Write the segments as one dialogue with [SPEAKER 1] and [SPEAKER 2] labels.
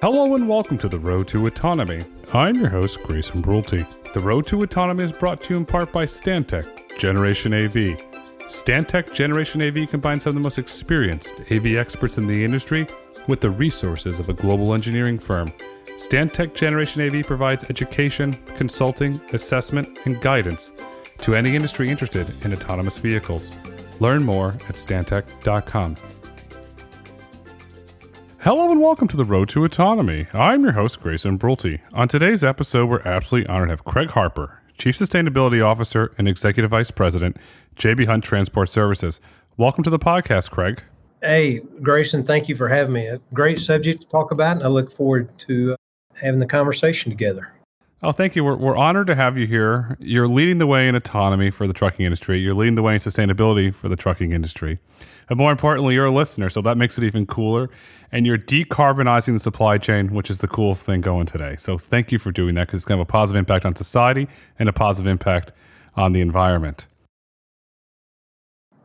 [SPEAKER 1] Hello and welcome to the Road to Autonomy. I'm your host, Grayson Brulte. The Road to Autonomy is brought to you in part by Stantec Generation AV. Stantec Generation AV combines some of the most experienced AV experts in the industry with the resources of a global engineering firm. Stantec Generation AV provides education, consulting, assessment, and guidance to any industry interested in autonomous vehicles. Learn more at stantec.com. Hello and welcome to the Road to Autonomy. I'm your host, Grayson Brulte. On today's episode, we're absolutely honored to have Craig Harper, Chief Sustainability Officer and Executive Vice President, J.B. Hunt Transport Services. Welcome to the podcast, Craig.
[SPEAKER 2] Hey, Grayson, thank you for having me. A great subject to talk about, and I look forward to having the conversation together.
[SPEAKER 1] Oh, thank you. We're honored to have you here. You're leading the way in autonomy for the trucking industry. You're leading the way in sustainability for the trucking industry. And more importantly, you're a listener, so that makes it even cooler. And you're decarbonizing the supply chain, which is the coolest thing going today. So thank you for doing that, because it's going to have a positive impact on society and a positive impact on the environment.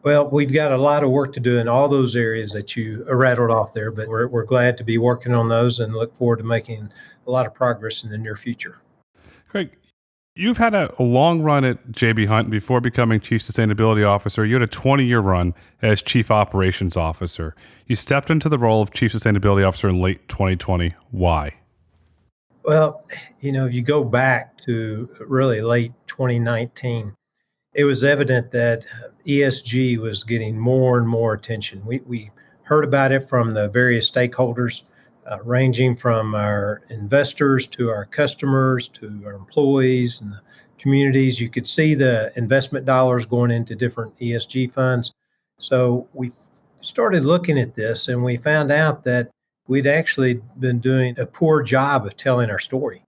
[SPEAKER 2] Well, we've got a lot of work to do in all those areas that you rattled off there, but we're glad to be working on those and look forward to making a lot of progress in the near future.
[SPEAKER 1] Craig, you've had a long run at J.B. Hunt before becoming Chief Sustainability Officer. You had a 20-year run as Chief Operations Officer. You stepped into the role of Chief Sustainability Officer in late 2020. Why?
[SPEAKER 2] Well, if you go back to really late 2019, it was evident that ESG was getting more and more attention. We heard about it from the various stakeholders, ranging from our investors to our customers to our employees and the communities. You could see the investment dollars going into different ESG funds. So we started looking at this, and we found out that we'd actually been doing a poor job of telling our story.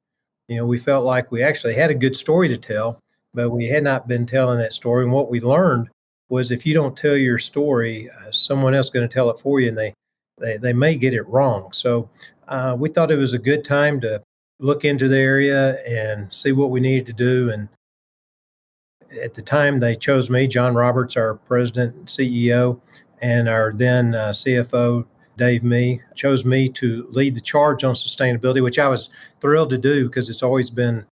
[SPEAKER 2] We felt like we actually had a good story to tell, but we had not been telling that story. And what we learned was, if you don't tell your story, someone else is going to tell it for you, and they may get it wrong. So we thought it was a good time to look into the area and see what we needed to do. And at the time, they chose me, John Roberts, our president and CEO, and our then CFO, Dave Mee, chose me to lead the charge on sustainability, which I was thrilled to do because it's always been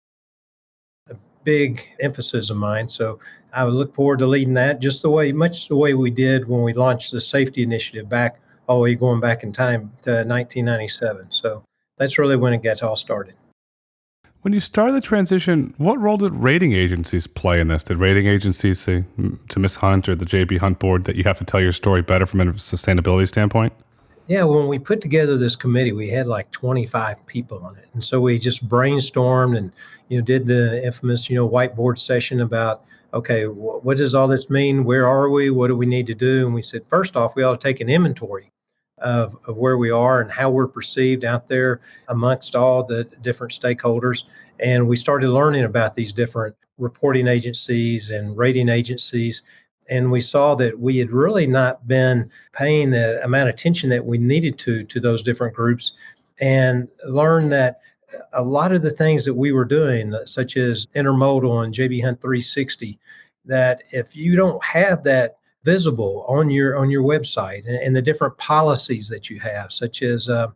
[SPEAKER 2] a big emphasis of mine. So I would look forward to leading that much the way we did when we launched the safety initiative all the way going back in time to 1997. So that's really when it gets all started.
[SPEAKER 1] When you started the transition, what role did rating agencies play in this? Did rating agencies say to Ms. Hunt or the J.B. Hunt board that you have to tell your story better from a sustainability standpoint?
[SPEAKER 2] Yeah, when we put together this committee, we had like 25 people on it. And so we just brainstormed and, did the infamous, whiteboard session about, okay, what does all this mean? Where are we? What do we need to do? And we said, first off, we ought to take an inventory of where we are and how we're perceived out there amongst all the different stakeholders. And we started learning about these different reporting agencies and rating agencies. And we saw that we had really not been paying the amount of attention that we needed to those different groups, and learned that a lot of the things that we were doing, such as intermodal and JB Hunt 360, that if you don't have that visible on your website and the different policies that you have, such as a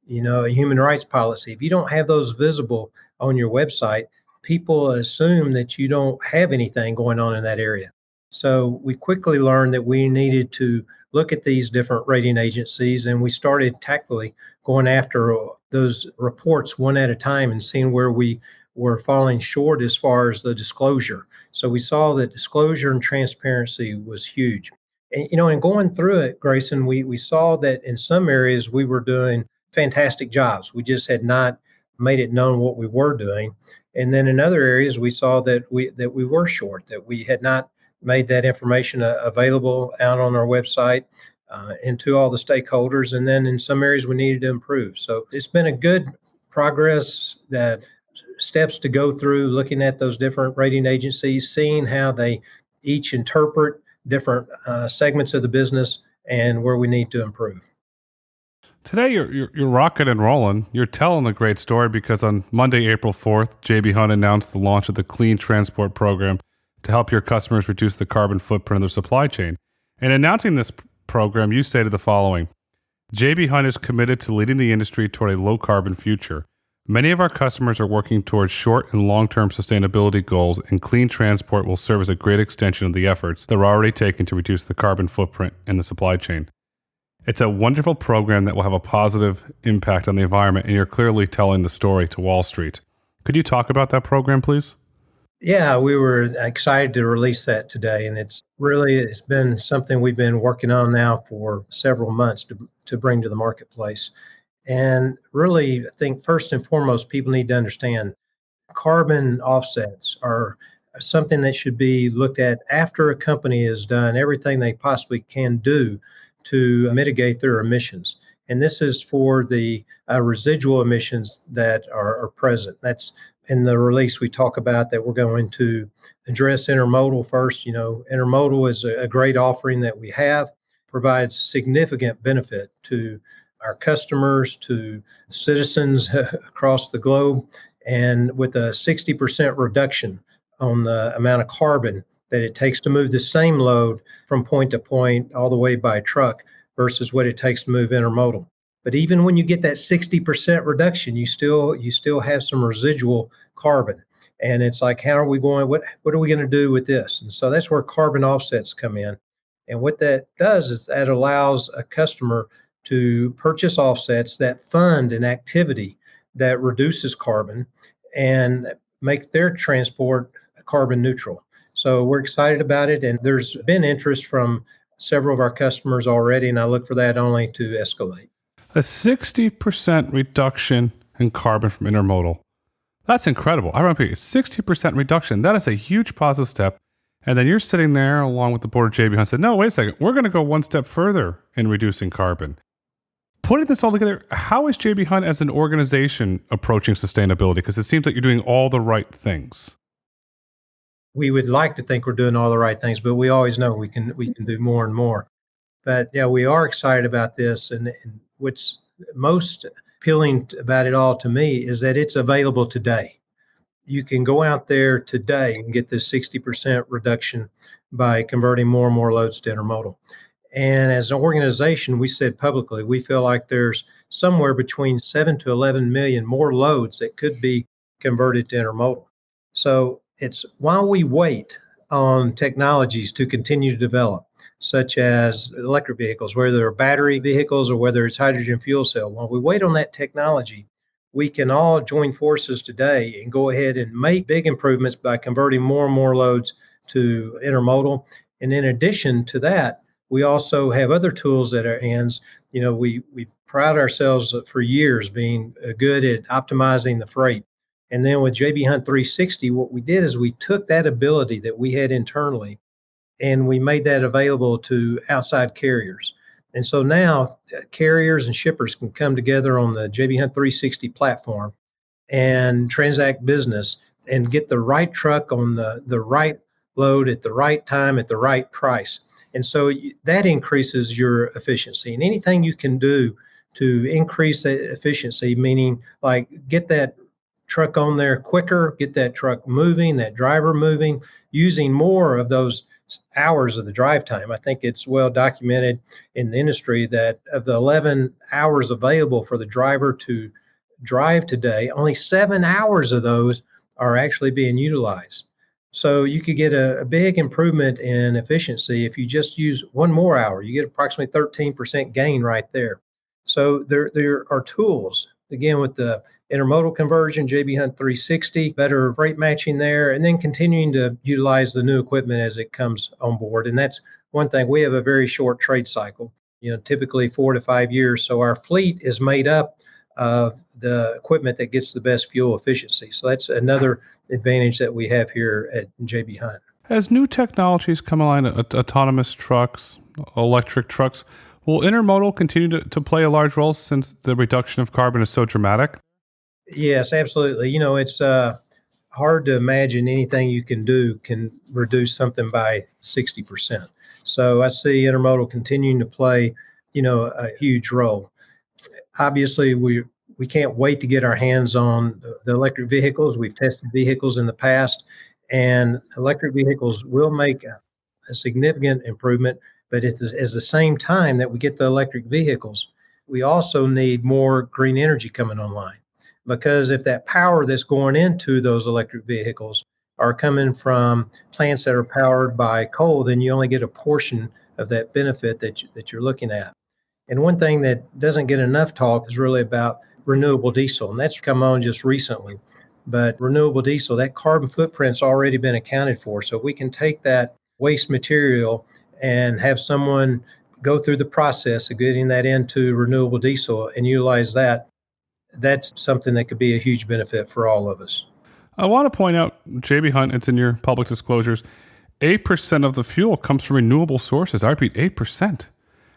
[SPEAKER 2] human rights policy, if you don't have those visible on your website, people assume that you don't have anything going on in that area. So we quickly learned that we needed to look at these different rating agencies, and we started tactfully going after those reports one at a time and seeing where we were falling short as far as the disclosure. So we saw that disclosure and transparency was huge. And, in going through it, Grayson, we saw that in some areas we were doing fantastic jobs. We just had not made it known what we were doing. And then in other areas, we saw that we were short, that we had not made that information available out on our website and to all the stakeholders. And then in some areas we needed to improve. So it's been a good progress, that steps to go through, looking at those different rating agencies, seeing how they each interpret different segments of the business and where we need to improve.
[SPEAKER 1] Today, you're rocking and rolling. You're telling a great story because on Monday, April 4th, J.B. Hunt announced the launch of the Clean Transport Program to help your customers reduce the carbon footprint of their supply chain. And announcing this program, you stated the following: JB Hunt is committed to leading the industry toward a low-carbon future. Many of our customers are working towards short and long-term sustainability goals, and clean transport will serve as a great extension of the efforts that are already taken to reduce the carbon footprint in the supply chain. It's a wonderful program that will have a positive impact on the environment, and you're clearly telling the story to Wall Street. Could you talk about that program, please?
[SPEAKER 2] Yeah, we were excited to release that today, and it's been something we've been working on now for several months to bring to the marketplace. And really, I think first and foremost, people need to understand carbon offsets are something that should be looked at after a company has done everything they possibly can do to mitigate their emissions. And this is for the residual emissions that are present. That's in the release we talk about that we're going to address intermodal first. Intermodal is a great offering that we have, provides significant benefit to our customers, to citizens across the globe, and with a 60% reduction on the amount of carbon that it takes to move the same load from point to point all the way by truck versus what it takes to move intermodal. But even when you get that 60% reduction, you still have some residual carbon. And it's like, how are we going? What are we going to do with this? And so that's where carbon offsets come in. And what that does is that allows a customer to purchase offsets that fund an activity that reduces carbon and make their transport carbon neutral. So we're excited about it, and there's been interest from several of our customers already, and I look for that only to escalate.
[SPEAKER 1] A 60% reduction in carbon from intermodal. That's incredible. I remember 60% reduction. That is a huge positive step. And then you're sitting there along with the board of JB Hunt and said, no, wait a second. We're going to go one step further in reducing carbon. Putting this all together, how is JB Hunt as an organization approaching sustainability? Because it seems like you're doing all the right things.
[SPEAKER 2] We would like to think we're doing all the right things, but we always know we can do more and more. But yeah, we are excited about this. And what's most appealing about it all to me is that it's available today. You can go out there today and get this 60% reduction by converting more and more loads to intermodal. And as an organization, we said publicly, we feel like there's somewhere between 7 to 11 million more loads that could be converted to intermodal. So it's while we wait on technologies to continue to develop, such as electric vehicles, whether they're battery vehicles or whether it's hydrogen fuel cell, while we wait on that technology, we can all join forces today and go ahead and make big improvements by converting more and more loads to intermodal. And in addition to that, we also have other tools at our hands. We pride ourselves for years being good at optimizing the freight. And then with JB Hunt 360, what we did is we took that ability that we had internally and we made that available to outside carriers. And so now carriers and shippers can come together on the JB Hunt 360 platform and transact business and get the right truck on the right load at the right time at the right price. And so that increases your efficiency. And anything you can do to increase that efficiency, meaning like get that truck on there quicker, get that truck moving, that driver moving, using more of those hours of the drive time. I think it's well documented in the industry that of the 11 hours available for the driver to drive today, only 7 hours of those are actually being utilized. So you could get a big improvement in efficiency if you just use one more hour. You get approximately 13% gain right there. So there are tools, again, with the intermodal conversion, JB Hunt 360, better freight matching there, and then continuing to utilize the new equipment as it comes on board. And that's one thing. We have a very short trade cycle, typically 4 to 5 years. So our fleet is made up of the equipment that gets the best fuel efficiency. So that's another advantage that we have here at JB Hunt.
[SPEAKER 1] As new technologies come along, autonomous trucks, electric trucks, will intermodal continue to play a large role since the reduction of carbon is so dramatic?
[SPEAKER 2] Yes, absolutely. It's hard to imagine anything you can do can reduce something by 60%. So I see intermodal continuing to play, a huge role. Obviously, we can't wait to get our hands on the electric vehicles. We've tested vehicles in the past, and electric vehicles will make a significant improvement. But at the same time that we get the electric vehicles, we also need more green energy coming online. Because if that power that's going into those electric vehicles are coming from plants that are powered by coal, then you only get a portion of that benefit that you're looking at. And one thing that doesn't get enough talk is really about renewable diesel, and that's come on just recently. But renewable diesel, that carbon footprint's already been accounted for. So we can take that waste material and have someone go through the process of getting that into renewable diesel and utilize that. That's something that could be a huge benefit for all of us.
[SPEAKER 1] I want to point out, JB Hunt, it's in your public disclosures, 8% of the fuel comes from renewable sources. I repeat, 8%.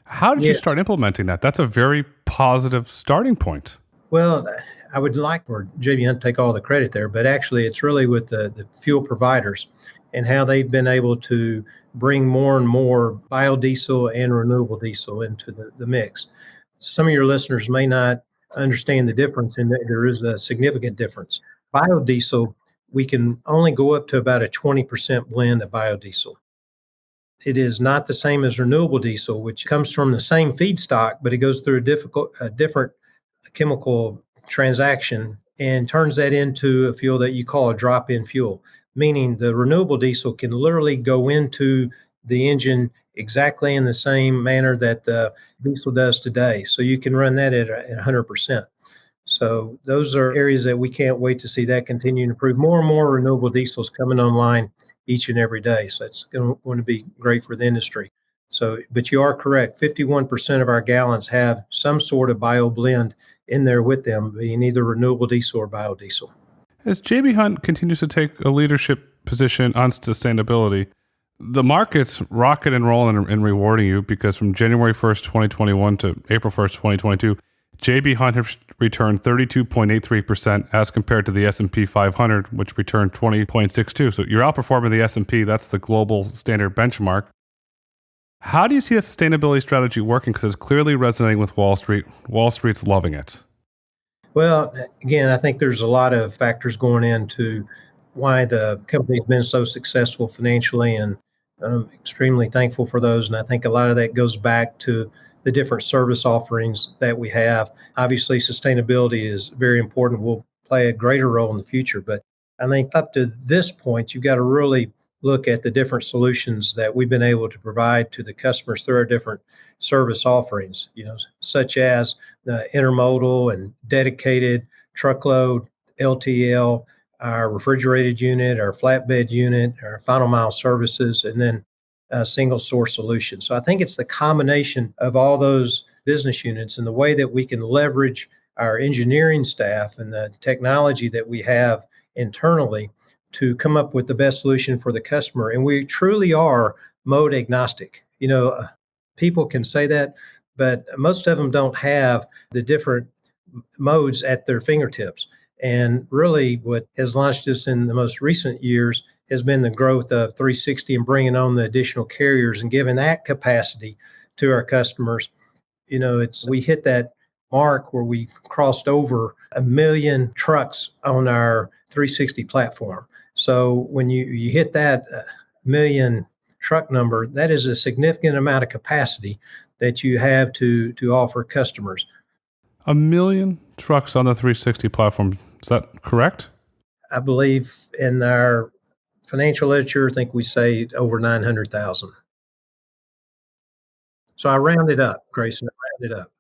[SPEAKER 1] How did you start implementing that? That's a very positive starting point.
[SPEAKER 2] Well, I would like for JB Hunt to take all the credit there, but actually it's really with the fuel providers and how they've been able to bring more and more biodiesel and renewable diesel into the mix. Some of your listeners may not understand the difference, and there is a significant difference. Biodiesel, we can only go up to about a 20% blend of biodiesel. It is not the same as renewable diesel, which comes from the same feedstock, but it goes through a different chemical transaction and turns that into a fuel that you call a drop-in fuel, meaning the renewable diesel can literally go into the engine exactly in the same manner that the diesel does today. So you can run that at 100%. So those are areas that we can't wait to see that continue to improve. More and more renewable diesels coming online each and every day. So it's going to be great for the industry. So, but you are correct. 51% of our gallons have some sort of bio blend in there with them, being either renewable diesel or biodiesel.
[SPEAKER 1] As JB Hunt continues to take a leadership position on sustainability, the market's rocking and rolling and rewarding you, because from January 1st, 2021 to April 1st, 2022, JB Hunt has returned 32.83% as compared to the S&P 500, which returned 20.62. So you're outperforming the S&P. That's the global standard benchmark. How do you see that sustainability strategy working? Because it's clearly resonating with Wall Street. Wall Street's loving it.
[SPEAKER 2] Well, again, I think there's a lot of factors going into why the company's been so successful financially, and I'm extremely thankful for those. And I think a lot of that goes back to the different service offerings that we have. Obviously, sustainability is very important, will play a greater role in the future. But I think up to this point, you've got to really look at the different solutions that we've been able to provide to the customers through our different service offerings, such as the intermodal and dedicated truckload, LTL, our refrigerated unit, our flatbed unit, our final mile services, and then a single source solution. So I think it's the combination of all those business units and the way that we can leverage our engineering staff and the technology that we have internally to come up with the best solution for the customer. And we truly are mode agnostic. People can say that, but most of them don't have the different modes at their fingertips. And really what has launched us in the most recent years has been the growth of 360 and bringing on the additional carriers and giving that capacity to our customers. We hit that mark where we crossed over 1 million trucks on our 360 platform. So when you hit that million truck number, that is a significant amount of capacity that you have to offer customers.
[SPEAKER 1] 1 million trucks on the 360 platform. Is that correct?
[SPEAKER 2] I believe in our financial literature, I think we say over 900,000. So I rounded up, Grayson. I rounded up.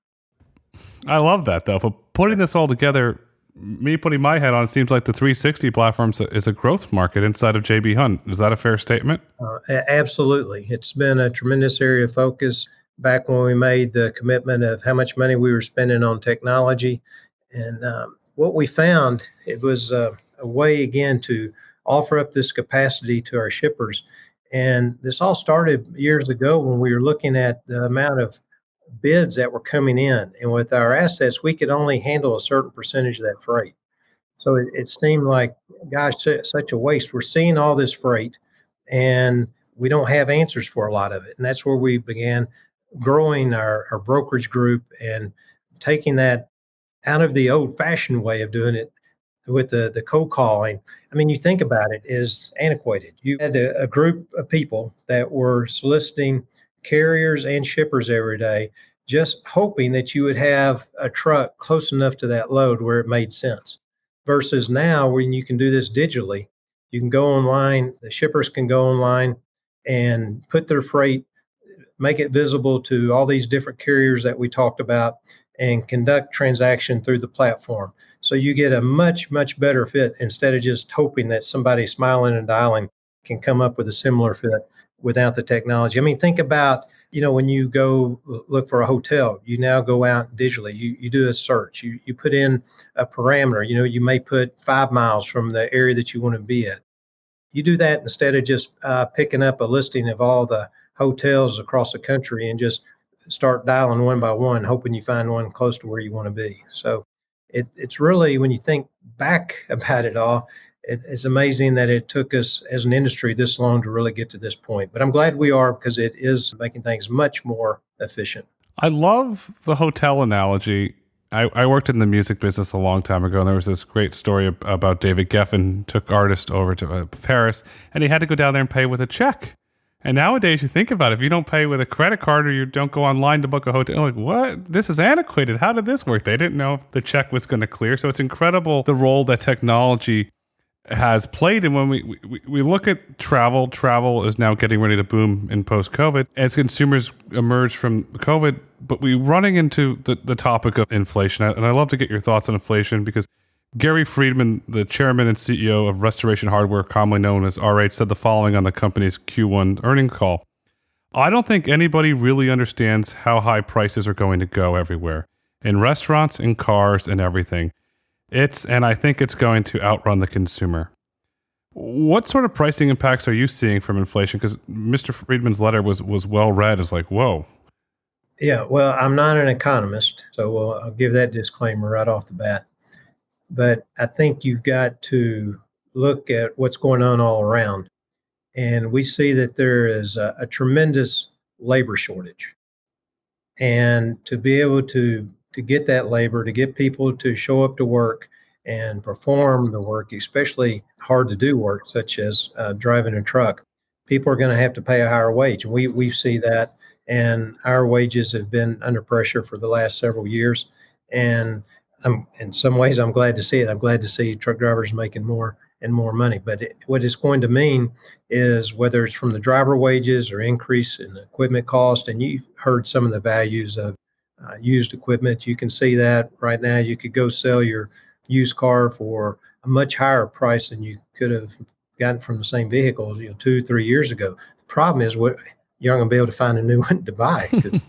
[SPEAKER 1] I love that, though. But putting this all together, me putting my head on, it seems like the 360 platform is a growth market inside of JB Hunt. Is that a fair statement?
[SPEAKER 2] Absolutely. It's been a tremendous area of focus back when we made the commitment of how much money we were spending on technology. And what we found, it was a way, again, to offer up this capacity to our shippers. And this all started years ago when we were looking at the amount of bids that were coming in. And with our assets, we could only handle a certain percentage of that freight. So it seemed like, gosh, such a waste. We're seeing all this freight and we don't have answers for a lot of it. And that's where we began growing our brokerage group and taking that out of the old-fashioned way of doing it with the cold calling. I mean, you think about it, is antiquated. You had a group of people that were soliciting carriers and shippers every day just hoping that you would have a truck close enough to that load where it made sense. Versus now, when you can do this digitally, you can go online, the shippers can go online and put their freight, make it visible to all these different carriers that we talked about, and conduct transaction through the platform. So you get a much, much better fit instead of just hoping that somebody smiling and dialing can come up with a similar fit without the technology. I mean, think about, when you go look for a hotel, you now go out digitally, you do a search, you put in a parameter, you may put 5 miles from the area that you want to be at. You do that instead of just picking up a listing of all the hotels across the country and just start dialing one by one, hoping you find one close to where you want to be. So it's really, when you think back about it all, it's amazing that it took us as an industry this long to really get to this point. But I'm glad we are, because it is making things much more efficient.
[SPEAKER 1] I love the hotel analogy. I worked in the music business a long time ago, and there was this great story about David Geffen took artists over to Paris, and he had to go down there and pay with a check. And nowadays, you think about it, if you don't pay with a credit card or you don't go online to book a hotel, like, what? This is antiquated. How did this work? They didn't know if the check was going to clear. So it's incredible the role that technology has played. And when we look at travel is now getting ready to boom in post-COVID as consumers emerge from COVID. But we're running into the topic of inflation. And I love to get your thoughts on inflation, because Gary Friedman, the chairman and CEO of Restoration Hardware, commonly known as RH, said the following on the company's Q1 earnings call. I don't think anybody really understands how high prices are going to go everywhere, in restaurants, in cars, and everything. And I think it's going to outrun the consumer. What sort of pricing impacts are you seeing from inflation? Because Mr. Friedman's letter was well read. It's like, whoa.
[SPEAKER 2] Yeah, well, I'm not an economist, so I'll give that disclaimer right off the bat. But I think you've got to look at what's going on all around. And we see that there is a tremendous labor shortage. And to be able to get that labor, to get people to show up to work and perform the work, especially hard to do work, such as driving a truck, people are going to have to pay a higher wage. And we see that. And our wages have been under pressure for the last several years. And in some ways, I'm glad to see it. I'm glad to see truck drivers making more and more money. But what it's going to mean is, whether it's from the driver wages or increase in equipment cost, and you've heard some of the values of used equipment, you can see that right now. You could go sell your used car for a much higher price than you could have gotten from the same vehicle, 2-3 years ago. The problem is, you're not going to be able to find a new one to buy, because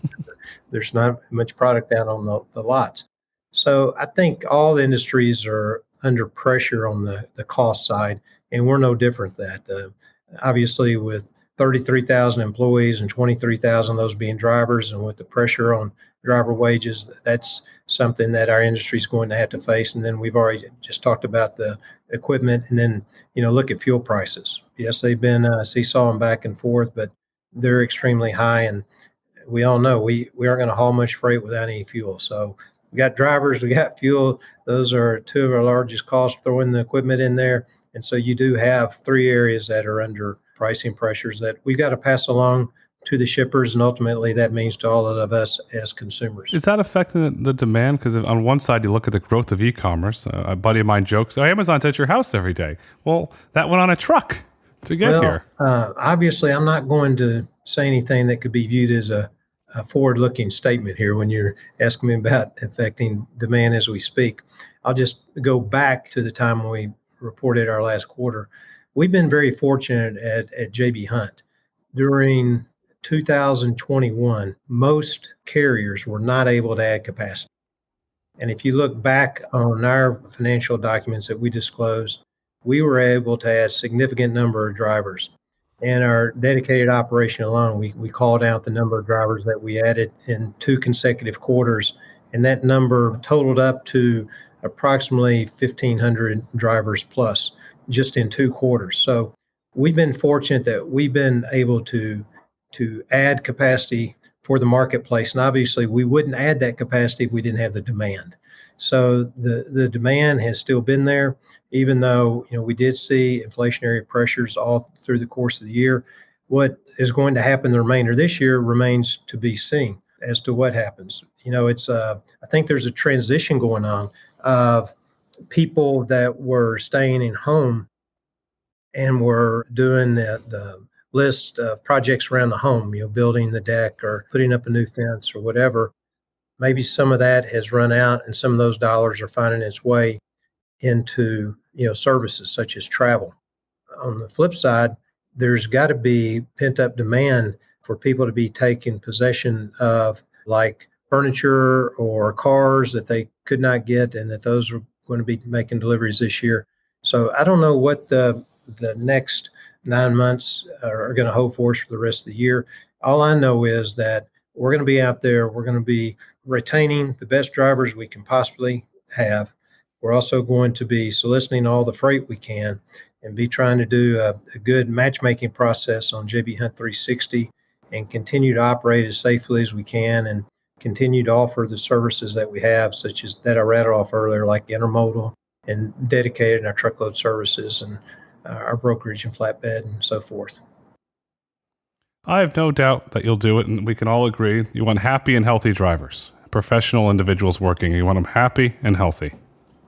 [SPEAKER 2] there's not much product out on the lots. So I think all the industries are under pressure on the cost side, and we're no different than that. Obviously, with 33,000 employees and 23,000 of those being drivers, and with the pressure on driver wages, that's something that our industry is going to have to face. And then we've already just talked about the equipment, and then look at fuel prices. Yes, they've been seesawing back and forth, but they're extremely high, and we all know we aren't going to haul much freight without any fuel. So we got drivers, we got fuel. Those are two of our largest costs, throwing the equipment in there. And so you do have three areas that are under pricing pressures that we've got to pass along to the shippers, and ultimately that means to all of us as consumers.
[SPEAKER 1] Is that affecting the demand? Because on one side, you look at the growth of e-commerce. A buddy of mine jokes, Amazon's at your house every day. Well, that went on a truck to get here.
[SPEAKER 2] Obviously, I'm not going to say anything that could be viewed as a forward-looking statement here when you're asking me about affecting demand as we speak. I'll just go back to the time when we reported our last quarter. We've been very fortunate at JB Hunt. During 2021, most carriers were not able to add capacity. And if you look back on our financial documents that we disclosed, we were able to add a significant number of drivers. And our dedicated operation alone, we called out the number of drivers that we added in 2 consecutive quarters. And that number totaled up to approximately 1,500 drivers plus just in 2 quarters. So we've been fortunate that we've been able to add capacity for the marketplace. And obviously, we wouldn't add that capacity if we didn't have the demand. So the demand has still been there, even though we did see inflationary pressures all through the course of the year. What is going to happen the remainder of this year remains to be seen. as to what happens. I think there's a transition going on of people that were staying in home and were doing the list of projects around the home, building the deck or putting up a new fence or whatever. Maybe some of that has run out and some of those dollars are finding its way into, services such as travel. On the flip side, there's got to be pent up demand for people to be taking possession of like furniture or cars that they could not get, and that those are going to be making deliveries this year. So I don't know what the next 9 months are going to hold for us for the rest of the year. All I know is that we're going to be out there. We're going to be retaining the best drivers we can possibly have. We're also going to be soliciting all the freight we can and be trying to do a good matchmaking process on JB Hunt 360 and continue to operate as safely as we can and continue to offer the services that we have, such as that I rattled off earlier, like intermodal and dedicated in our truckload services and our brokerage and flatbed and so forth.
[SPEAKER 1] I have no doubt that you'll do it, and we can all agree you want happy and healthy drivers, professional individuals working. You want them happy and healthy.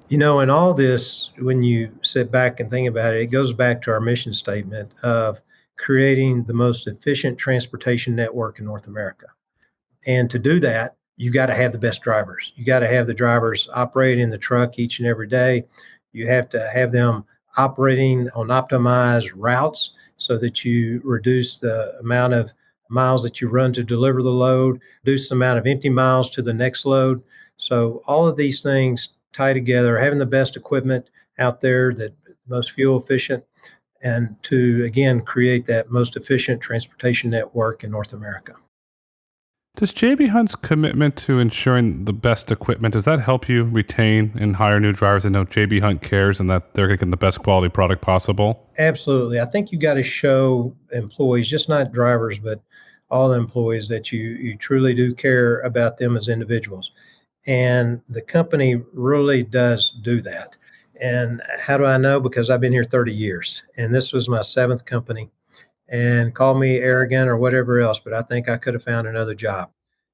[SPEAKER 2] In all this, when you sit back and think about it, it goes back to our mission statement of creating the most efficient transportation network in North America. And to do that, you got to have the best drivers. You got to have the drivers operating the truck each and every day. You have to have them operating on optimized routes so that you reduce the amount of miles that you run to deliver the load, reduce the amount of empty miles to the next load. So all of these things tie together, having the best equipment out there, that most fuel efficient, and to, again, create that most efficient transportation network in North America.
[SPEAKER 1] Does JB Hunt's commitment to ensuring the best equipment, does that help you retain and hire new drivers and know JB Hunt cares and that they're getting the best quality product possible?
[SPEAKER 2] Absolutely. I think you got to show employees, just not drivers, but all the employees, that you truly do care about them as individuals. And the company really does do that. And how do I know? Because I've been here 30 years, and this was my 7th company. And call me arrogant or whatever else, but I think I could have found another job.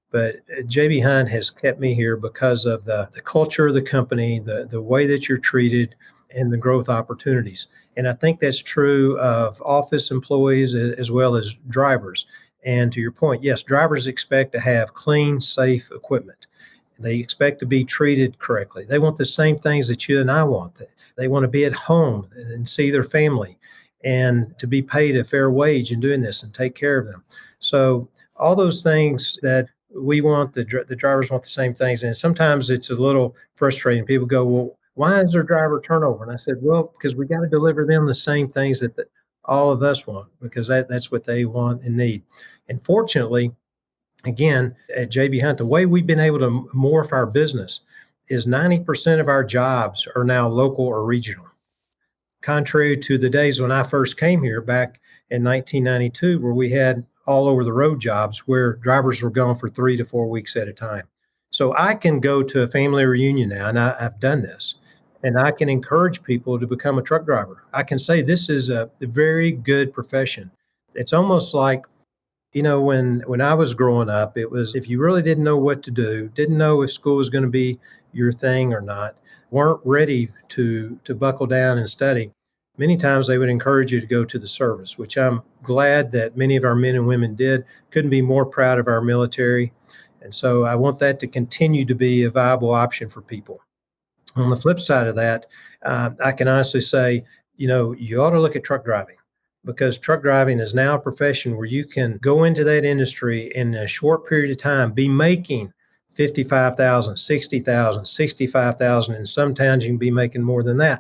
[SPEAKER 2] But JB Hunt has kept me here because of the culture of the company, the way that you're treated, and the growth opportunities. And I think that's true of office employees as well as drivers. And to your point, yes, drivers expect to have clean, safe equipment. They expect to be treated correctly. They want the same things that you and I want. They want to be at home and see their family and to be paid a fair wage in doing this and take care of them. So all those things that we want, the drivers want the same things. And sometimes it's a little frustrating. People go, well, why is there driver turnover? And I said, well, because we got to deliver them the same things that all of us want, because that's what they want and need. And fortunately, again, at JB Hunt, the way we've been able to morph our business is 90% of our jobs are now local or regional. Contrary to the days when I first came here back in 1992, where we had all over the road jobs where drivers were gone for 3 to 4 weeks at a time. So I can go to a family reunion now, and I've done this, and I can encourage people to become a truck driver. I can say this is a very good profession. It's almost like, when I was growing up, it was, if you really didn't know what to do, didn't know if school was going to be your thing or not, weren't ready to buckle down and study, many times they would encourage you to go to the service, which I'm glad that many of our men and women did. Couldn't be more proud of our military. And so I want that to continue to be a viable option for people. On the flip side of that, I can honestly say, you ought to look at truck driving, because truck driving is now a profession where you can go into that industry in a short period of time, be making $55,000, $60,000, $65,000, and sometimes you can be making more than that.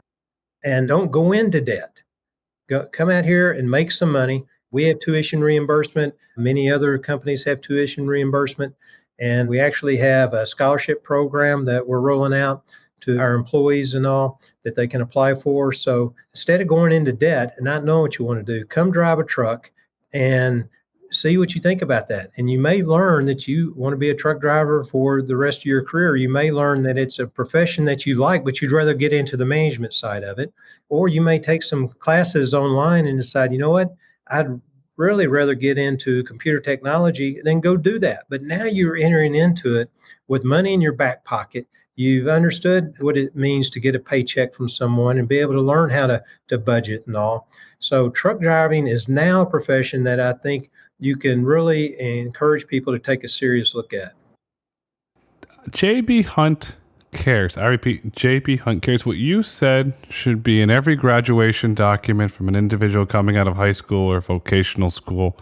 [SPEAKER 2] And don't go into debt. Come out here and make some money. We have tuition reimbursement. Many other companies have tuition reimbursement. And we actually have a scholarship program that we're rolling out to our employees and all that they can apply for. So instead of going into debt and not knowing what you want to do, come drive a truck and see what you think about that. And you may learn that you want to be a truck driver for the rest of your career. You may learn that it's a profession that you like, but you'd rather get into the management side of it. Or you may take some classes online and decide, you know what, I'd really rather get into computer technology, then go do that. But now you're entering into it with money in your back pocket. You've understood what it means to get a paycheck from someone and be able to learn how to budget and all. So truck driving is now a profession that I think you can really encourage people to take a serious look at.
[SPEAKER 1] JB Hunt cares. I repeat, JB Hunt cares. What you said should be in every graduation document from an individual coming out of high school or vocational school.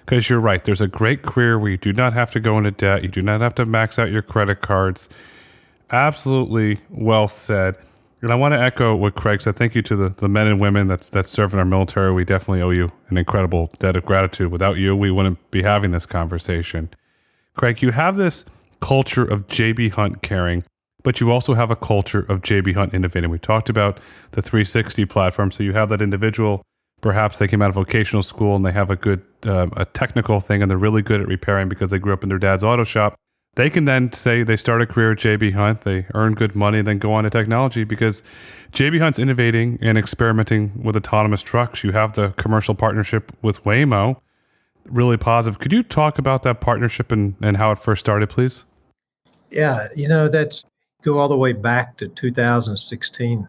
[SPEAKER 1] Because you're right, there's a great career where you do not have to go into debt. You do not have to max out your credit cards. Absolutely well said. And I want to echo what Craig said. Thank you to the men and women that serve in our military. We definitely owe you an incredible debt of gratitude. Without you, we wouldn't be having this conversation. Craig, you have this culture of JB Hunt caring, but you also have a culture of JB Hunt innovating. We talked about the 360 platform. So you have that individual, perhaps they came out of vocational school and they have a good a technical thing and they're really good at repairing because they grew up in their dad's auto shop. They can then say they start a career at JB Hunt, they earn good money, and then go on to technology because JB Hunt's innovating and experimenting with autonomous trucks. You have the commercial partnership with Waymo, really positive. Could you talk about that partnership and how it first started, please?
[SPEAKER 2] Yeah, that's go all the way back to 2016.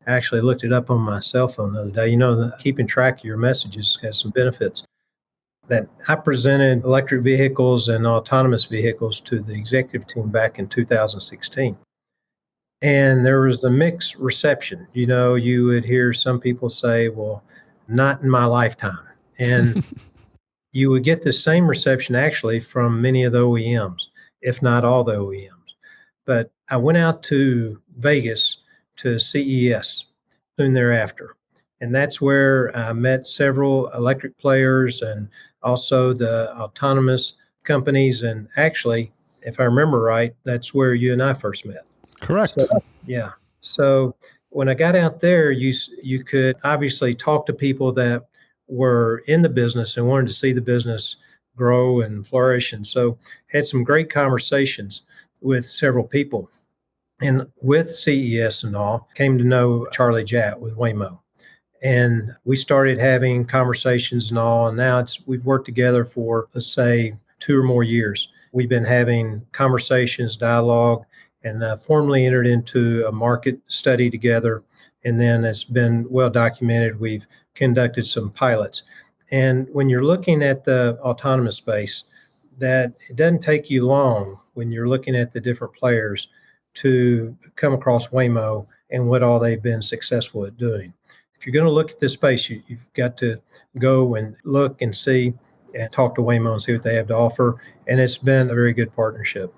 [SPEAKER 2] I actually looked it up on my cell phone the other day. Keeping track of your messages has some benefits. That I presented electric vehicles and autonomous vehicles to the executive team back in 2016. And there was a mixed reception. You would hear some people say, well, not in my lifetime. And you would get the same reception actually from many of the OEMs, if not all the OEMs. But I went out to Vegas to CES soon thereafter. And that's where I met several electric players and also the autonomous companies. And actually, if I remember right, that's where you and I first met.
[SPEAKER 1] Correct.
[SPEAKER 2] Yeah. So when I got out there, you could obviously talk to people that were in the business and wanted to see the business grow and flourish. And so had some great conversations with several people. And with CES and all, came to know Charlie Jatt with Waymo. And we started having conversations and all. And now we've worked together for, let's say, 2 or more years. We've been having conversations, dialogue, and formally entered into a market study together. And then it's been well documented. We've conducted some pilots. And when you're looking at the autonomous space, that it doesn't take you long when you're looking at the different players to come across Waymo and what all they've been successful at doing. If you're going to look at this space, you've got to go and look and see and talk to Waymo and see what they have to offer. And it's been a very good partnership.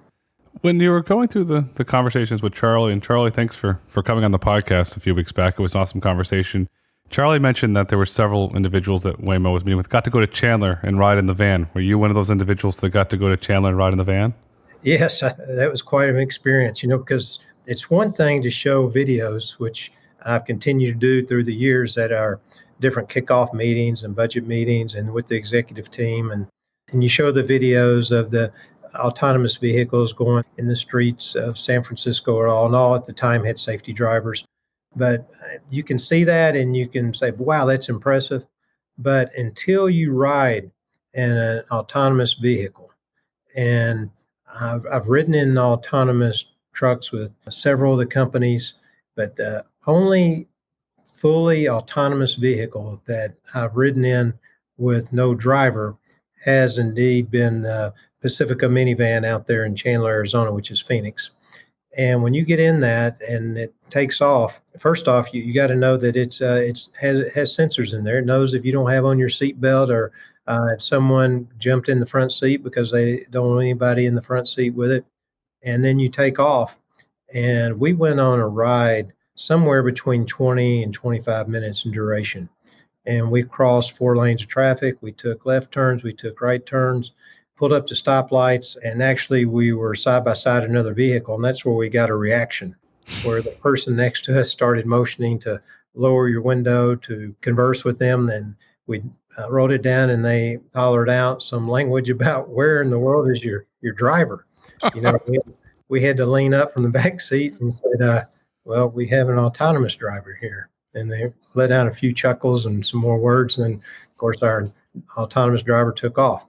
[SPEAKER 1] When you were going through the conversations with Charlie, and Charlie, thanks for coming on the podcast a few weeks back. It was an awesome conversation. Charlie mentioned that there were several individuals that Waymo was meeting with. Got to go to Chandler and ride in the van. Were you one of those individuals that got to go to Chandler and ride in the van?
[SPEAKER 2] Yes, that was quite an experience, because it's one thing to show videos, which I've continued to do through the years at our different kickoff meetings and budget meetings and with the executive team. And you show the videos of the autonomous vehicles going in the streets of San Francisco and all at the time had safety drivers. But you can see that and you can say, wow, that's impressive. But until you ride in an autonomous vehicle, and I've ridden in autonomous trucks with several of the companies, but the only fully autonomous vehicle that I've ridden in with no driver has indeed been the Pacifica minivan out there in Chandler, Arizona, which is Phoenix. And when you get in that and it takes off, first off, you got to know that it has sensors in there. It knows if you don't have on your seatbelt or if someone jumped in the front seat because they don't want anybody in the front seat with it. And then you take off. And we went on a ride somewhere between 20 and 25 minutes in duration. And we crossed 4 lanes of traffic. We took left turns. We took right turns, pulled up to stoplights. And actually, we were side by side another vehicle. And that's where we got a reaction, where the person next to us started motioning to lower your window to converse with them. Then we wrote it down and they hollered out some language about where in the world is your driver. We had to lean up from the back seat and said, well, we have an autonomous driver here. And they let out a few chuckles and some more words. And then, of course, our autonomous driver took off.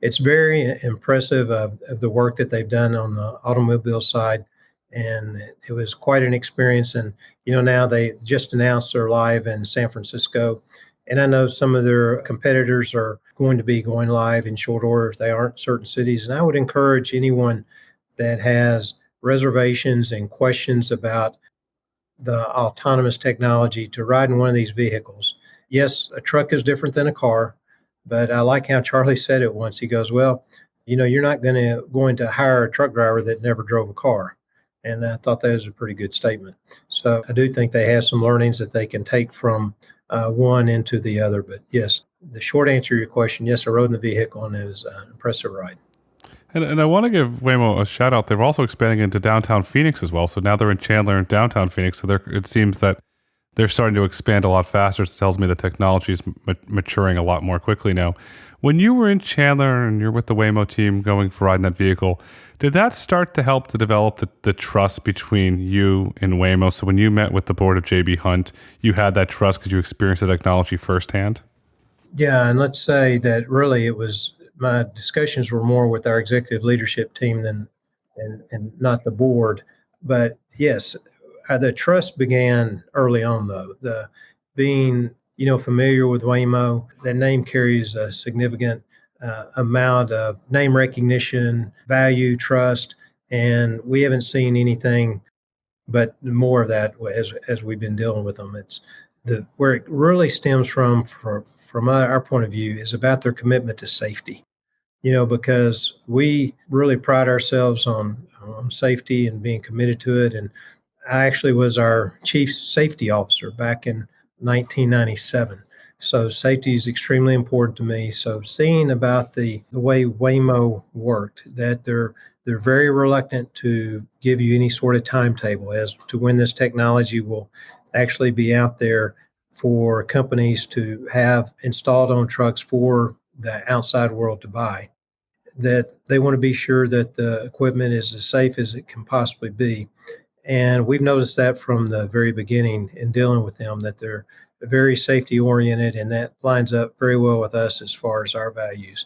[SPEAKER 2] It's very impressive of the work that they've done on the automobile side. And it was quite an experience. And, now they just announced they're live in San Francisco. And I know some of their competitors are going to be going live in short order if they aren't certain cities. And I would encourage anyone that has reservations and questions about the autonomous technology to ride in one of these vehicles. Yes, a truck is different than a car, but I like how Charlie said it once. He goes, well, you're not going to hire a truck driver that never drove a car. And I thought that was a pretty good statement. So I do think they have some learnings that they can take from one into the other. But yes, the short answer to your question, yes, I rode in the vehicle and it was an impressive ride.
[SPEAKER 1] And I want to give Waymo a shout out. They're also expanding into downtown Phoenix as well. So now they're in Chandler and downtown Phoenix. So it seems that they're starting to expand a lot faster. It tells me the technology is maturing a lot more quickly now. When you were in Chandler and you're with the Waymo team going for riding that vehicle, did that start to help to develop the trust between you and Waymo? So when you met with the board of JB Hunt, you had that trust because you experienced the technology firsthand?
[SPEAKER 2] Yeah, and let's say that really it was my discussions were more with our executive leadership team than and not the board. But yes, the trust began early on, though. The being familiar with Waymo, that name carries a significant amount of name recognition, value, trust, and we haven't seen anything but more of that as we've been dealing with them. It's where it really stems from our point of view is about their commitment to safety. Because we really pride ourselves on safety and being committed to it. And I actually was our chief safety officer back in 1997. So safety is extremely important to me. So seeing about the way Waymo worked, that they're very reluctant to give you any sort of timetable as to when this technology will actually be out there for companies to have installed on trucks for the outside world to buy, that they want to be sure that the equipment is as safe as it can possibly be. And we've noticed that from the very beginning in dealing with them, that they're very safety oriented, and that lines up very well with us as far as our values.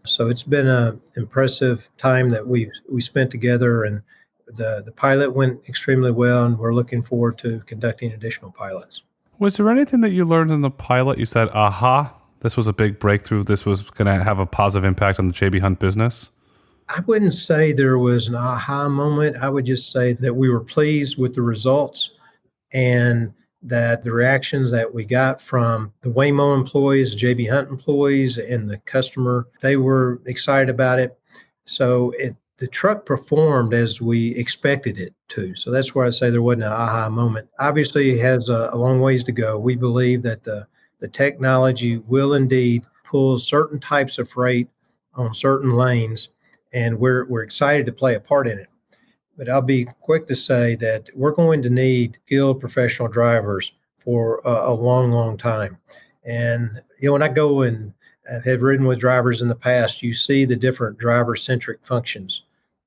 [SPEAKER 2] So it's been an impressive time that we spent together, and the pilot went extremely well, and we're looking forward to conducting additional pilots.
[SPEAKER 1] Was there anything that you learned in the pilot? You said, aha, this was a big breakthrough. This was going to have a positive impact on the JB Hunt business?
[SPEAKER 2] I wouldn't say there was an aha moment. I would just say that we were pleased with the results and that the reactions that we got from the Waymo employees, JB Hunt employees, and the customer, they were excited about it. So the truck performed as we expected it to. So that's where I say there wasn't an aha moment. Obviously, it has a long ways to go. We believe that the technology will indeed pull certain types of freight on certain lanes, and we're excited to play a part in it. But I'll be quick to say that we're going to need skilled professional drivers for a long, long time. And, when I go and have ridden with drivers in the past, you see the different driver-centric functions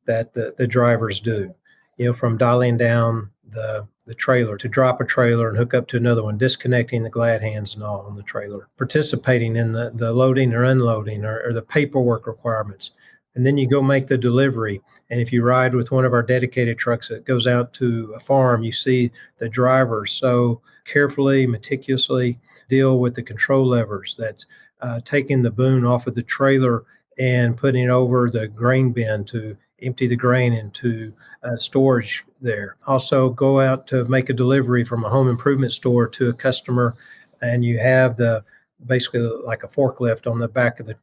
[SPEAKER 2] that the drivers do, from dialing down the trailer to drop a trailer and hook up to another one, disconnecting the glad hands and all on the trailer, participating in the loading or unloading or the paperwork requirements. And then you go make the delivery. And if you ride with one of our dedicated trucks that goes out to a farm, you see the driver so carefully, meticulously deal with the control levers that's taking the boom off of the trailer and putting it over the grain bin to empty the grain into storage there. Also go out to make a delivery from a home improvement store to a customer, and you have basically like a forklift on the back of the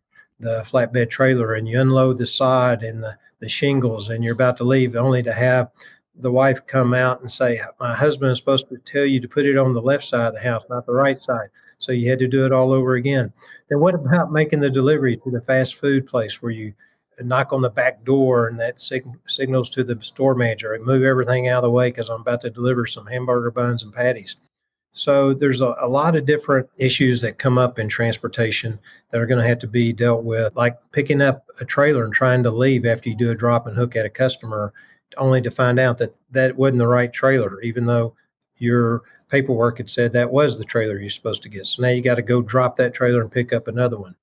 [SPEAKER 2] flatbed trailer, and you unload the sod and the shingles, and you're about to leave only to have the wife come out and say, my husband is supposed to tell you to put it on the left side of the house, not the right side. So you had to do it all over again. Then what about making the delivery to the fast food place where you knock on the back door and that signals to the store manager and move everything out of the way because I'm about to deliver some hamburger buns and patties. So there's a lot of different issues that come up in transportation that are going to have to be dealt with, like picking up a trailer and trying to leave after you do a drop and hook at a customer, only to find out that wasn't the right trailer, even though your paperwork had said that was the trailer you're supposed to get. So now you got to go drop that trailer and pick up another one.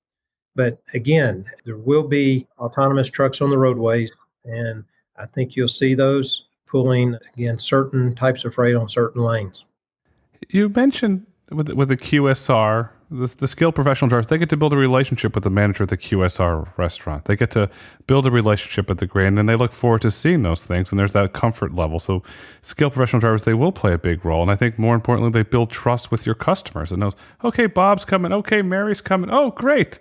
[SPEAKER 2] But again, there will be autonomous trucks on the roadways, and I think you'll see those pulling, again, certain types of freight on certain lanes.
[SPEAKER 1] You mentioned with the QSR, the skilled professional drivers, they get to build a relationship with the manager at the QSR restaurant. They get to build a relationship at the Grand, and they look forward to seeing those things, and there's that comfort level. So skilled professional drivers, they will play a big role. And I think more importantly, they build trust with your customers. It knows, okay, Bob's coming. Okay, Mary's coming. Oh, great.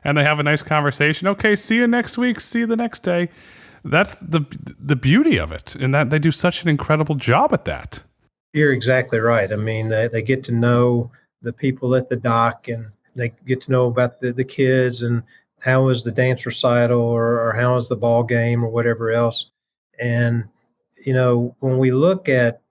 [SPEAKER 1] And they have a nice conversation. Okay, see you next week. See you the next day. That's the beauty of it, and that they do such an incredible job at that.
[SPEAKER 2] You're exactly right. I mean, they get to know the people at the dock, and they get to know about the kids and how was the dance recital or how was the ball game or whatever else. And, when we look at,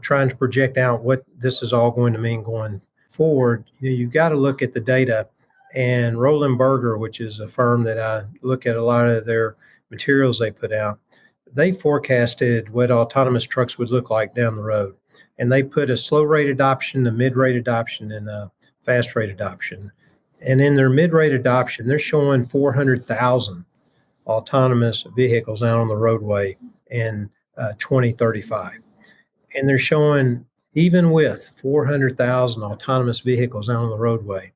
[SPEAKER 2] trying to project out what this is all going to mean going forward, you've got to look at the data. And Roland Berger, which is a firm that I look at a lot of their materials they put out, they forecasted what autonomous trucks would look like down the road. And they put a slow rate adoption, a mid rate adoption, and a fast rate adoption. And in their mid rate adoption, they're showing 400,000 autonomous vehicles out on the roadway in 2035. And they're showing, even with 400,000 autonomous vehicles out on the roadway,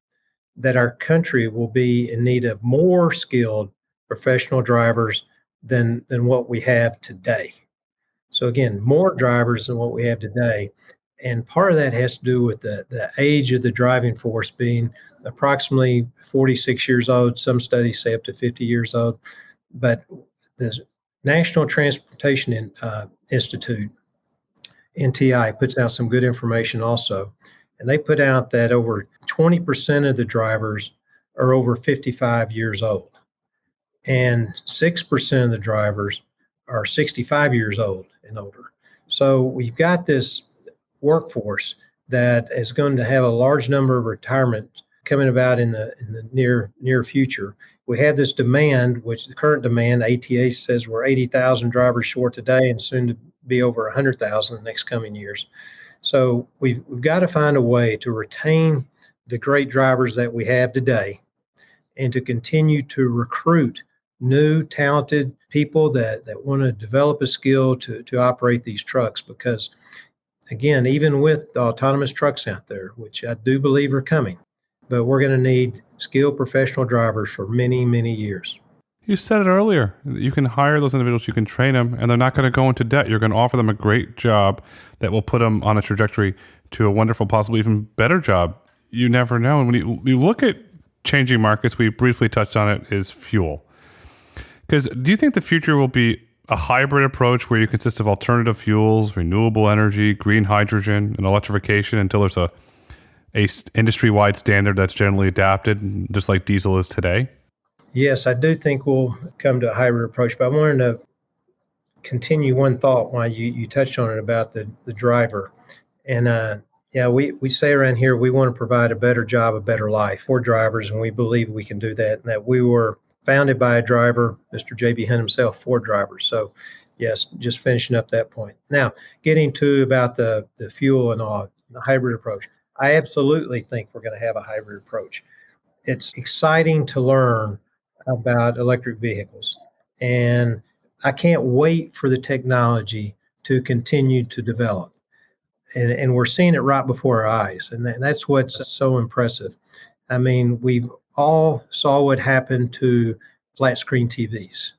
[SPEAKER 2] that our country will be in need of more skilled professional drivers than what we have today. So again, more drivers than what we have today. And part of that has to do with the age of the driving force being approximately 46 years old. Some studies say up to 50 years old. But the National Transportation Institute, NTI, puts out some good information also. And they put out that over 20% of the drivers are over 55 years old. And 6% of the drivers are 65 years old and older. So we've got this workforce that is going to have a large number of retirements coming about in the near future. We have this demand, which the current demand, ATA says we're 80,000 drivers short today and soon to be over 100,000 in the next coming years. So we've got to find a way to retain the great drivers that we have today and to continue to recruit new, talented people that want to develop a skill to operate these trucks. Because, again, even with the autonomous trucks out there, which I do believe are coming, but we're going to need skilled professional drivers for many, many years.
[SPEAKER 1] You said it earlier. You can hire those individuals, you can train them, and they're not going to go into debt. You're going to offer them a great job that will put them on a trajectory to a wonderful, possibly even better job. You never know. And when you look at changing markets, we briefly touched on it, is fuel. Because do you think the future will be a hybrid approach where you consist of alternative fuels, renewable energy, green hydrogen, and electrification until there's a industry-wide standard that's generally adapted, just like diesel is today?
[SPEAKER 2] Yes, I do think we'll come to a hybrid approach, but I wanted to continue one thought while you touched on it about the driver. And we say around here we want to provide a better job, a better life for drivers, and we believe we can do that, and that we were founded by a driver, Mr. J.B. Hunt himself, for drivers. So, yes, just finishing up that point. Now, getting to about the fuel and all, the hybrid approach. I absolutely think we're going to have a hybrid approach. It's exciting to learn about electric vehicles, and I can't wait for the technology to continue to develop. And we're seeing it right before our eyes, and that's what's so impressive. I mean, we've all saw what happened to flat screen TVs.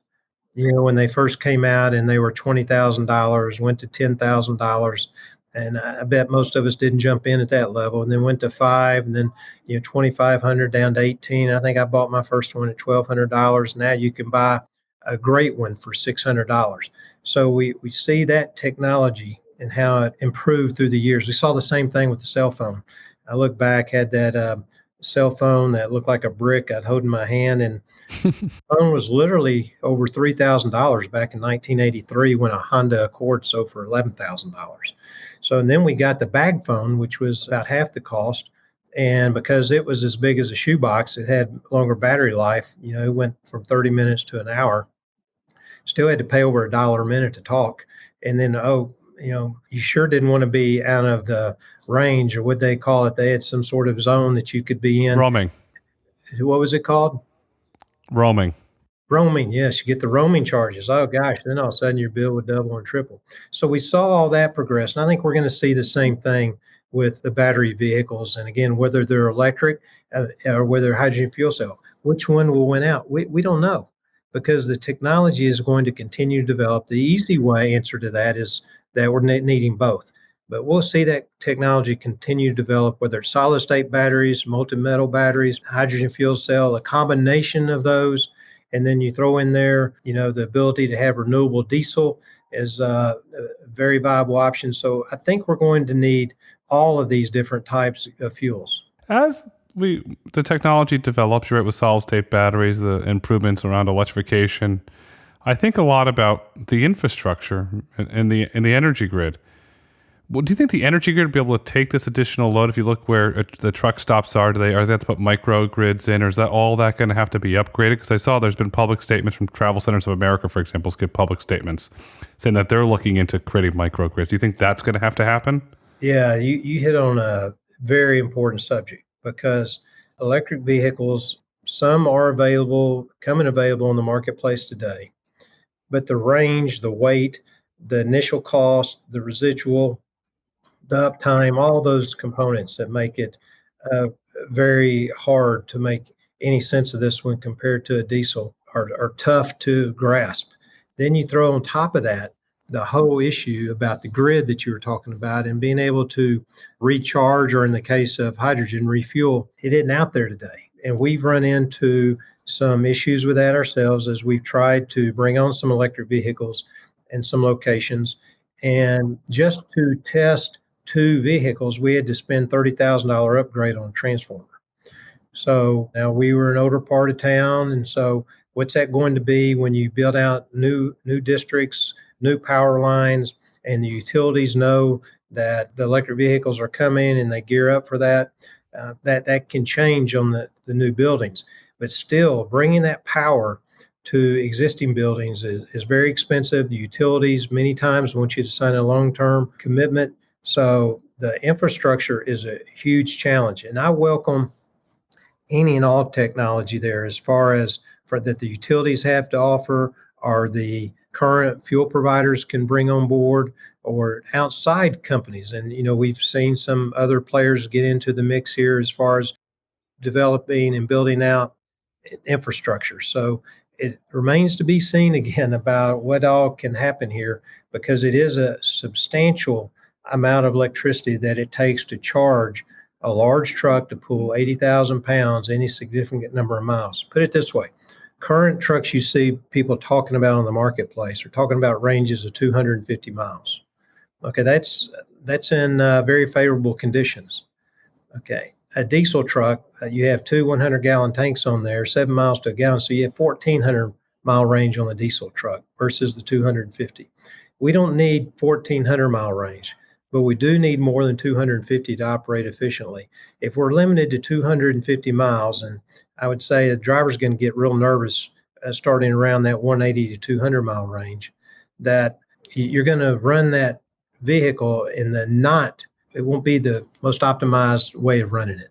[SPEAKER 2] When they first came out and they were $20,000, went to $10,000. And I bet most of us didn't jump in at that level, and then went to $5,000, and then $2,500 down to $18,000. I think I bought my first one at $1,200. Now you can buy a great one for $600. So we see that technology and how it improved through the years. We saw the same thing with the cell phone. I look back, had that cell phone that looked like a brick I'd hold in my hand, and the phone was literally over $3,000 back in 1983 when a Honda Accord sold for $11,000. So, and then we got the bag phone, which was about half the cost. And because it was as big as a shoebox, it had longer battery life. It went from 30 minutes to an hour. Still had to pay over $1 a minute to talk. And then, you sure didn't want to be out of the range, or what they call it. They had some sort of zone that you could be in.
[SPEAKER 1] Roaming.
[SPEAKER 2] What was it called?
[SPEAKER 1] Roaming.
[SPEAKER 2] Roaming, yes, you get the roaming charges. Oh gosh, then all of a sudden your bill would double and triple. So we saw all that progress, and I think we're going to see the same thing with the battery vehicles. And again, whether they're electric or whether hydrogen fuel cell, which one will win out? We don't know, because the technology is going to continue to develop. The easy way answer to that is that we're needing both. But we'll see that technology continue to develop, whether it's solid state batteries, molten metal batteries, hydrogen fuel cell, a combination of those. And then you throw in there, the ability to have renewable diesel is a very viable option. So I think we're going to need all of these different types of fuels.
[SPEAKER 1] As the technology develops, right, with solid state batteries, the improvements around electrification, I think a lot about the infrastructure and the energy grid. Well, do you think the energy grid will be able to take this additional load? If you look where the truck stops are they have to put microgrids in, or is that all that going to have to be upgraded? Because I saw there's been public statements from Travel Centers of America, for example, give public statements saying that they're looking into creating microgrids. Do you think that's going to happen?
[SPEAKER 2] Yeah, you hit on a very important subject, because electric vehicles, some are coming available in the marketplace today, but the range, the weight, the initial cost, the residual, the uptime, all those components that make it very hard to make any sense of this when compared to a diesel are tough to grasp. Then you throw on top of that the whole issue about the grid that you were talking about, and being able to recharge, or in the case of hydrogen, refuel. It isn't out there today. And we've run into some issues with that ourselves as we've tried to bring on some electric vehicles in some locations. And just to test 2 vehicles, we had to spend $30,000 upgrade on a transformer. So now we were an older part of town, and so what's that going to be when you build out new districts, new power lines, and the utilities know that the electric vehicles are coming and they gear up for that? That can change on the new buildings, but still bringing that power to existing buildings is very expensive. The utilities many times want you to sign a long-term commitment. So the infrastructure is a huge challenge, and I welcome any and all technology there, as far as that the utilities have to offer, or the current fuel providers can bring on board, or outside companies. And, we've seen some other players get into the mix here as far as developing and building out infrastructure. So it remains to be seen again about what all can happen here, because it is a substantial amount of electricity that it takes to charge a large truck to pull 80,000 pounds any significant number of miles. Put it this way. Current trucks you see people talking about on the marketplace are talking about ranges of 250 miles. Okay, that's in very favorable conditions. Okay, a diesel truck, you have 2 100-gallon tanks on there, 7 miles to a gallon, so you have 1,400-mile range on the diesel truck versus the 250. We don't need 1,400-mile range, but we do need more than 250 to operate efficiently. If we're limited to 250 miles, and I would say the driver's going to get real nervous starting around that 180 to 200-mile range, that you're going to run that vehicle in it won't be the most optimized way of running it.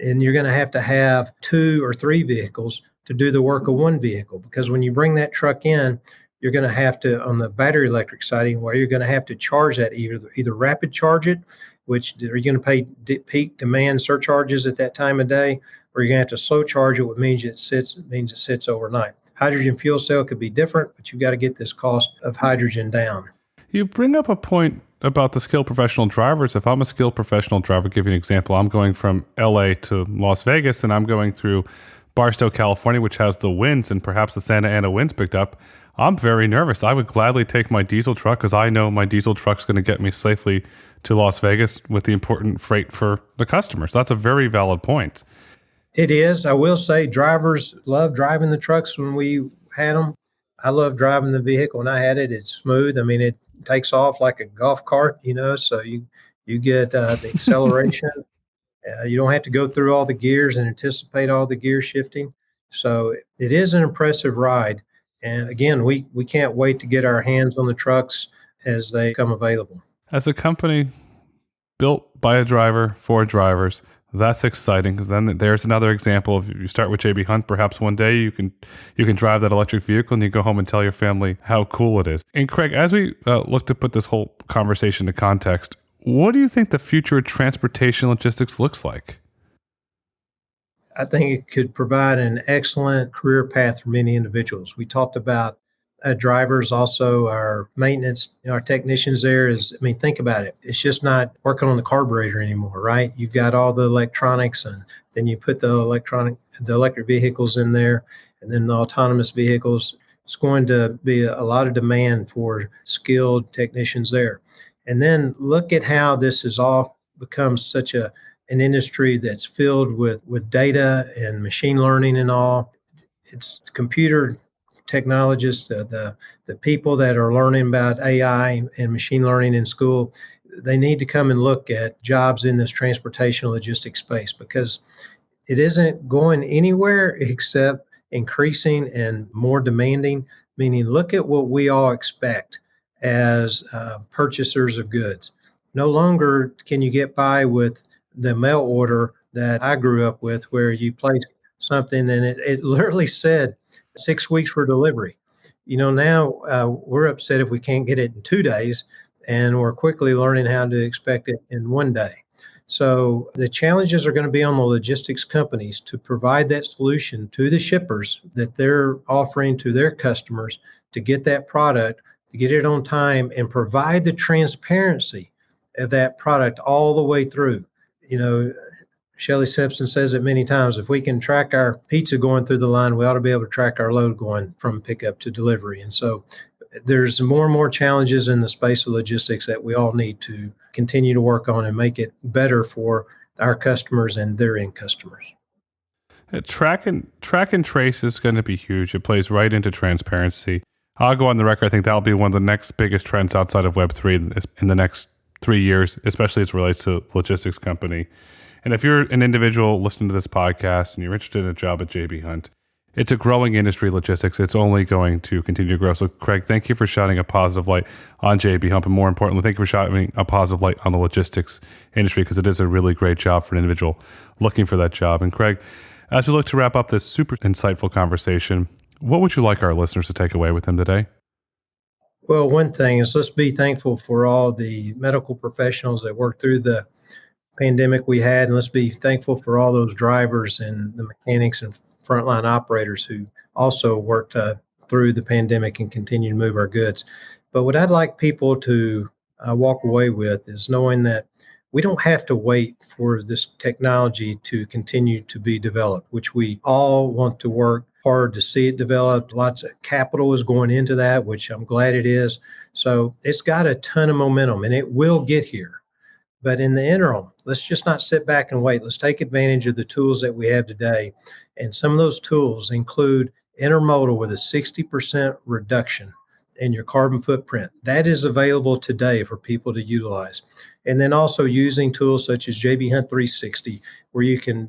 [SPEAKER 2] And you're going to have 2 or 3 vehicles to do the work of 1 vehicle, because when you bring that truck in, you're going to have to, on the battery electric side, you're going to have to charge that, either rapid charge it, which are you going to pay peak demand surcharges at that time of day, or you're going to have to slow charge it, which means it sits overnight. Hydrogen fuel cell could be different, but you've got to get this cost of hydrogen down.
[SPEAKER 1] You bring up a point about the skilled professional drivers. If I'm a skilled professional driver, give you an example. I'm going from LA to Las Vegas, and I'm going through Barstow, California, which has the winds, and perhaps the Santa Ana winds picked up. I'm very nervous. I would gladly take my diesel truck, because I know my diesel truck's going to get me safely to Las Vegas with the important freight for the customers. That's a very valid point.
[SPEAKER 2] It is. I will say drivers love driving the trucks when we had them. I love driving the vehicle when I had it. It's smooth. I mean, it takes off like a golf cart, so you get the acceleration. You don't have to go through all the gears and anticipate all the gear shifting. So it is an impressive ride. And again, we can't wait to get our hands on the trucks as they come available.
[SPEAKER 1] As a company built by a driver for drivers, that's exciting, because then there's another example of, you start with JB Hunt, perhaps one day you can drive that electric vehicle and you go home and tell your family how cool it is. And Craig, as we look to put this whole conversation into context, what do you think the future of transportation logistics looks like?
[SPEAKER 2] I think it could provide an excellent career path for many individuals. We talked about drivers, also our maintenance, our technicians there think about it. It's just not working on the carburetor anymore, right? You've got all the electronics, and then you put the electric vehicles in there, and then the autonomous vehicles. It's going to be a lot of demand for skilled technicians there. And then look at how this has all become such an industry that's filled with data and machine learning and all. It's computer technologists, the people that are learning about AI and machine learning in school. They need to come and look at jobs in this transportation logistics space, because it isn't going anywhere except increasing and more demanding. Meaning, look at what we all expect as purchasers of goods. No longer can you get by with the mail order that I grew up with, where you place something and it literally said 6 weeks for delivery. Now we're upset if we can't get it in 2 days, and we're quickly learning how to expect it in 1 day. So the challenges are going to be on the logistics companies to provide that solution to the shippers that they're offering to their customers to get that product, to get it on time, and provide the transparency of that product all the way through. Shelley Simpson says it many times, if we can track our pizza going through the line, we ought to be able to track our load going from pickup to delivery. And so there's more and more challenges in the space of logistics that we all need to continue to work on and make it better for our customers and their end customers.
[SPEAKER 1] Track and trace is going to be huge. It plays right into transparency. I'll go on the record. I think that'll be one of the next biggest trends outside of Web3 in the next 3 years, especially as it relates to logistics company. And if you're an individual listening to this podcast and you're interested in a job at JB Hunt, it's a growing industry, logistics. It's only going to continue to grow. So, Craig, thank you for shining a positive light on JB Hunt. And more importantly, thank you for shining a positive light on the logistics industry, because it is a really great job for an individual looking for that job. And, Craig, as we look to wrap up this super insightful conversation, what would you like our listeners to take away with them today?
[SPEAKER 2] Well, one thing is, let's be thankful for all the medical professionals that worked through the pandemic we had, and let's be thankful for all those drivers and the mechanics and frontline operators who also worked through the pandemic and continue to move our goods. But what I'd like people to walk away with is knowing that we don't have to wait for this technology to continue to be developed, which we all want to work hard to see it developed. Lots of capital is going into that, which I'm glad it is. So it's got a ton of momentum, and it will get here. But in the interim, let's just not sit back and wait. Let's take advantage of the tools that we have today. And some of those tools include intermodal with a 60% reduction in your carbon footprint. That is available today for people to utilize. And then also using tools such as JB Hunt 360, where you can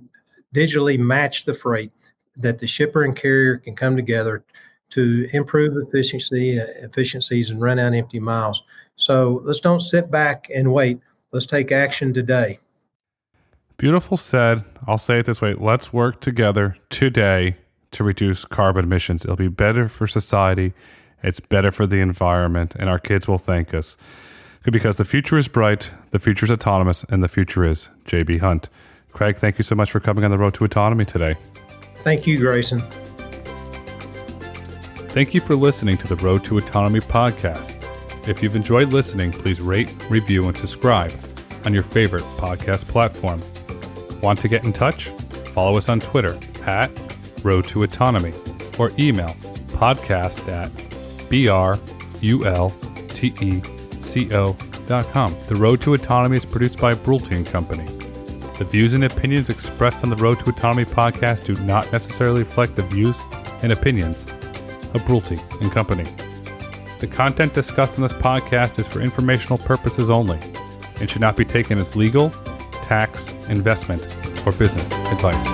[SPEAKER 2] digitally match the freight, that the shipper and carrier can come together to improve efficiencies and run out empty miles. So let's don't sit back and wait. Let's take action today.
[SPEAKER 1] Beautiful said. I'll say it this way. Let's work together today to reduce carbon emissions. It'll be better for society. It's better for the environment, and our kids will thank us. Because the future is bright, the future is autonomous, and the future is JB Hunt. Craig, thank you so much for coming on the Road to Autonomy today.
[SPEAKER 2] Thank you, Grayson.
[SPEAKER 1] Thank you for listening to the Road to Autonomy podcast. If you've enjoyed listening, please rate, review, and subscribe on your favorite podcast platform. Want to get in touch? Follow us on Twitter at Road to Autonomy, or email podcast@brulteco.com. The Road to Autonomy is produced by Brulte & Company. The views and opinions expressed on the Road to Autonomy podcast do not necessarily reflect the views and opinions of Brulte & Company. The content discussed on this podcast is for informational purposes only and should not be taken as legal, tax, investment, or business advice.